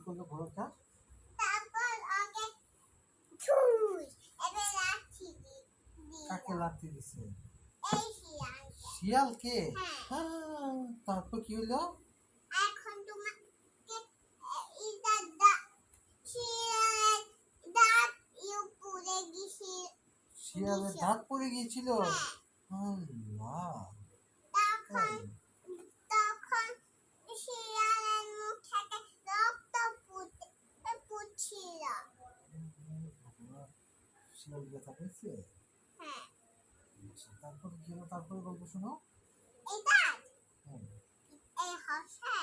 করলো ঘোড়াটা? তারপর আগে ছুঁই এবার লাঠি দিল। কাকে লাথি দিছে? এই শিয়ালকে। শিয়ালকে? হ্যাঁ। তারপর কি হলো? এখন তোমাকে এটা শিয়ালের দাঁত পুড়ে গেছে। শিয়ালের দাঁত পড়ে গিয়েছিল? হ্যাঁ। আল্লাহ। তখন তখন শিয়ালের মুখ থেকে রক্ত পড়ছিল। শিয়াল ব্যথা পেয়েছে? হ্যাঁ। তারপর কি হলো? তারপরে গল্প শোনো। এটা হুম। এই হর্ষে